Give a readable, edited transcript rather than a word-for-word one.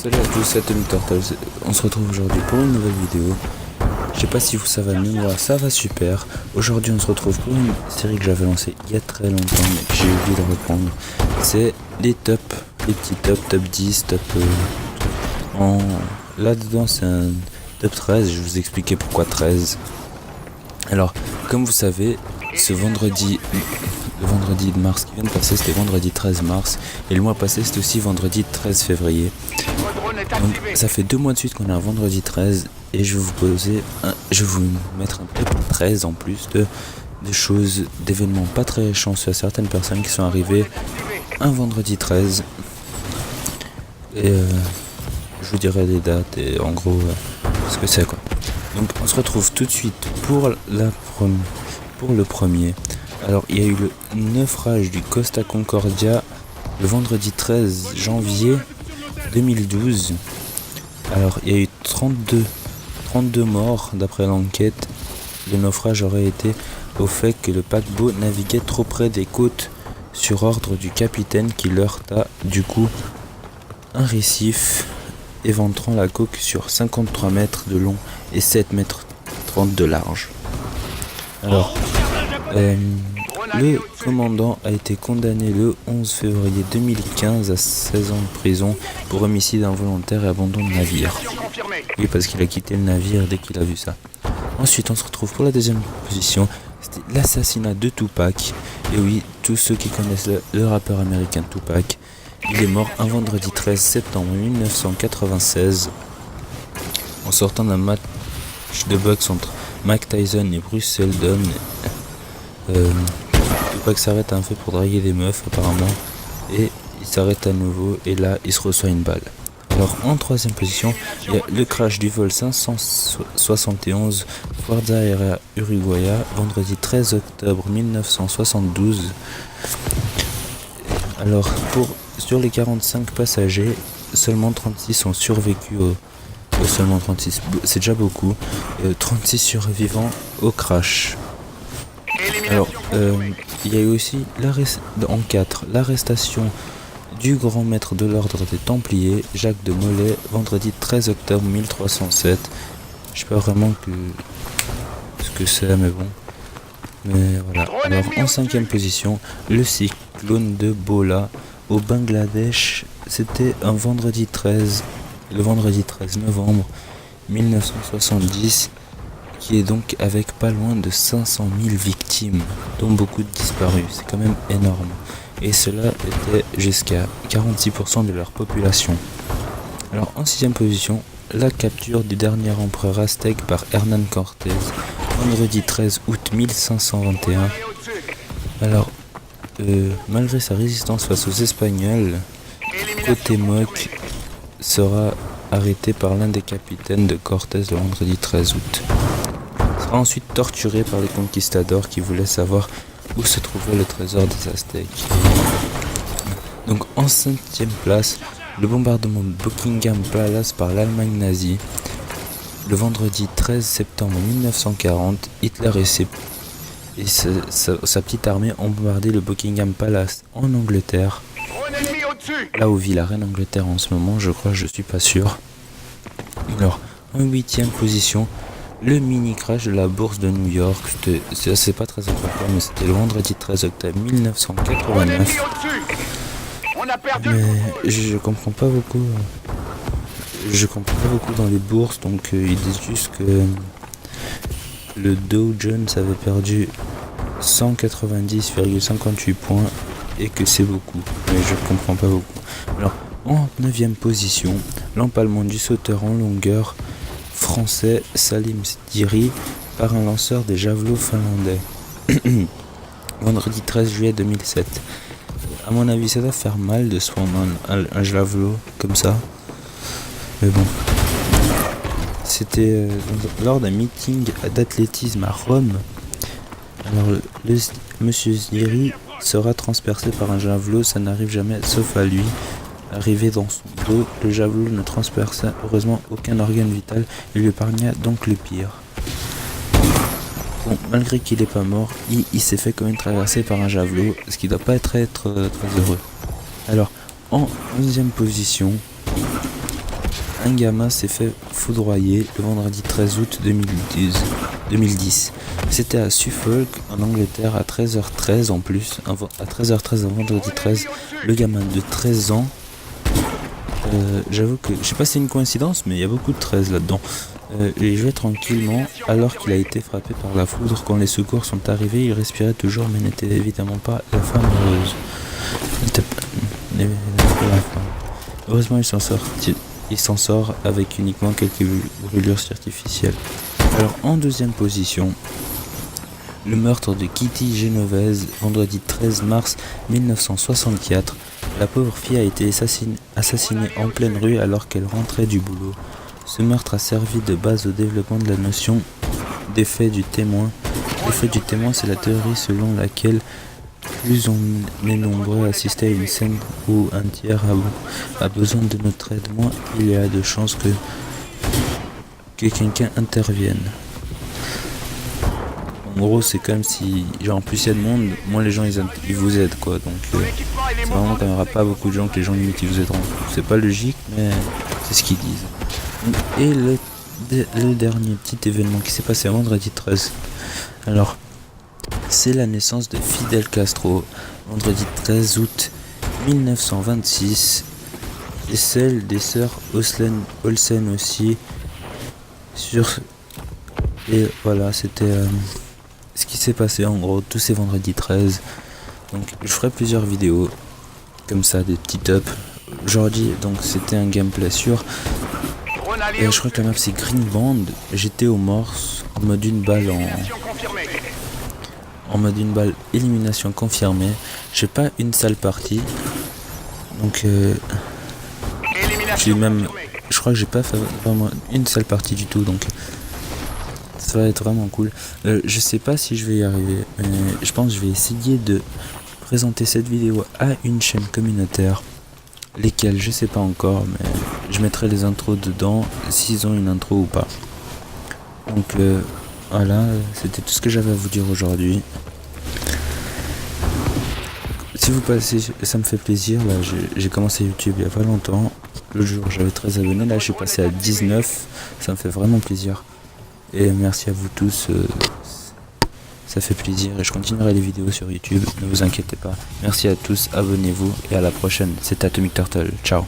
Salut à tous, c'est Atomic Turtles. On se retrouve aujourd'hui pour une nouvelle vidéo. Je sais pas si vous ça va mieux, moi ça va super. Aujourd'hui on se retrouve pour une série que j'avais lancée il y a très longtemps mais que j'ai oublié de reprendre. C'est les tops, les petits tops, top 10, top... Là-dedans c'est un top 13, je vais vous expliquer pourquoi 13. Alors, comme vous savez, le vendredi de mars qui vient de passer, c'était vendredi 13 mars. Et le mois passé, c'était aussi vendredi 13 février. Donc, ça fait 2 mois de suite qu'on a un vendredi 13. Et je vais vous mettre un top 13 en plus de choses, d'événements pas très chanceux à certaines personnes qui sont arrivées un vendredi 13. Et je vous dirai les dates et en gros ce que c'est quoi. Donc on se retrouve tout de suite pour le premier. Alors il y a eu le naufrage du Costa Concordia le vendredi 13 janvier 2012. Alors il y a eu 32 morts d'après l'enquête. Le naufrage aurait été au fait que le paquebot naviguait trop près des côtes sur ordre du capitaine qui heurta du coup un récif, éventrant la coque sur 53 mètres de long et 7 mètres 30 de large. Alors, le commandant a été condamné le 11 février 2015 à 16 ans de prison pour homicide involontaire et abandon de navire. Oui, parce qu'il a quitté le navire dès qu'il a vu ça. Ensuite, on se retrouve pour la deuxième position. C'était l'assassinat de Tupac. Et oui, tous ceux qui connaissent le rappeur américain Tupac, il est mort un vendredi 13 septembre 1996 en sortant d'un match de boxe entre Mike Tyson et Bruce Seldon. Tupac s'arrête un peu pour draguer des meufs apparemment et il s'arrête à nouveau et là il se reçoit une balle. Alors en troisième position, il y a le crash du vol 571 Fuerza Aérea Uruguaya vendredi 13 octobre 1972. Alors sur les 45 passagers, seulement 36 ont survécu seulement 36, c'est déjà beaucoup. 36 survivants au crash. Alors, il y a eu aussi l'arrestation du grand maître de l'ordre des Templiers, Jacques de Molay, vendredi 13 octobre 1307. Je sais pas vraiment ce que c'est, mais bon. Mais voilà. Alors, en cinquième position, le cyclone de Bola au Bangladesh. C'était le vendredi 13 novembre 1970, qui est donc avec pas loin de 500 000 victimes, dont beaucoup de disparus. C'est quand même énorme. Et cela était jusqu'à 46% de leur population. Alors en sixième position, la capture du dernier empereur aztèque par Hernán Cortés, vendredi 13 août 1521. Alors, malgré sa résistance face aux Espagnols, Cuauhtémoc sera arrêté par l'un des capitaines de Cortés le vendredi 13 août. Il sera ensuite torturé par les conquistadors qui voulaient savoir où se trouvait le trésor des Aztèques. Donc en cinquième place, le bombardement de Buckingham Palace par l'Allemagne nazie. Le vendredi 13 septembre 1940, Hitler et sa petite armée ont bombardé le Buckingham Palace en Angleterre. Là où vit la reine Angleterre en ce moment, je crois, je suis pas sûr. Alors, en huitième position, le mini crash de la bourse de New York. C'est pas très important, mais c'était le vendredi 13 octobre 1989. Mais je comprends pas beaucoup. Je comprends pas beaucoup dans les bourses, donc ils disent juste que le Dow Jones avait perdu 190,58 points et que c'est beaucoup, mais je comprends pas beaucoup. Alors, en 9ème position, l'empalement du sauteur en longueur français Salim Sdiri par un lanceur des javelots finlandais. Vendredi 13 juillet 2007. À mon avis, ça doit faire mal de se prendre un javelot comme ça. Mais bon. C'était lors d'un meeting d'athlétisme à Rome. Alors, monsieur Sdiri sera transpercé par un javelot, ça n'arrive jamais sauf à lui. Arrivé dans son dos, le javelot ne transperça heureusement aucun organe vital et lui épargna donc le pire. Bon, malgré qu'il n'est pas mort, il s'est fait quand même traverser par un javelot, ce qui doit pas être très heureux. Alors, en 11e position, un gamin s'est fait foudroyer le vendredi 13 août 2010. C'était à Suffolk, en Angleterre, à 13h13 en plus. À 13h13, un vendredi 13, le gamin de 13 ans. J'avoue que, je sais pas si c'est une coïncidence, mais il y a beaucoup de 13 là-dedans. Il jouait tranquillement alors qu'il a été frappé par la foudre. Quand les secours sont arrivés, il respirait toujours, mais n'était évidemment pas la femme heureuse. Heureusement, il s'en sort avec uniquement quelques brûlures artificielles. Alors, en deuxième position, le meurtre de Kitty Genovese, vendredi 13 mars 1964. La pauvre fille a été assassinée en pleine rue alors qu'elle rentrait du boulot. Ce meurtre a servi de base au développement de la notion d'effet du témoin. L'effet du témoin, c'est la théorie selon laquelle plus on est nombreux à assister à une scène où un tiers a besoin de notre aide, moins il y a de chances que quelqu'un intervienne. En gros, c'est comme si, genre, plus il y a de monde, moins les gens ils vous aident, quoi. Donc, c'est vraiment quand il n'y aura pas beaucoup de gens que les gens limite ils vous aideront. C'est pas logique, mais c'est ce qu'ils disent. Et le dernier petit événement qui s'est passé vendredi 13. Alors, c'est la naissance de Fidel Castro, vendredi 13 août 1926. Et celle des sœurs Olsen aussi. Et voilà, c'était ce qui s'est passé en gros tous ces vendredis 13. Donc je ferai plusieurs vidéos comme ça, des petits tops. Aujourd'hui, donc c'était un gameplay sûr. Et je crois que la map c'est Green Band. J'étais au morse en mode une balle en mode une balle élimination confirmée. J'ai pas une sale partie. Donc je crois que j'ai pas fait vraiment une sale partie du tout, donc ça va être vraiment cool. Je sais pas si je vais y arriver, mais je pense que je vais essayer de présenter cette vidéo à une chaîne communautaire. Lesquelles je sais pas encore, mais je mettrai les intros dedans s'ils ont une intro ou pas. Donc voilà, c'était tout ce que j'avais à vous dire aujourd'hui. Si vous passez, ça me fait plaisir. Là, j'ai commencé YouTube il y a pas longtemps. Le jour j'avais 13 abonnés, là je suis passé à 19. Ça me fait vraiment plaisir. Et merci à vous tous. Ça fait plaisir et je continuerai les vidéos sur YouTube. Ne vous inquiétez pas. Merci à tous, abonnez-vous et à la prochaine. C'était Atomic Turtle. Ciao.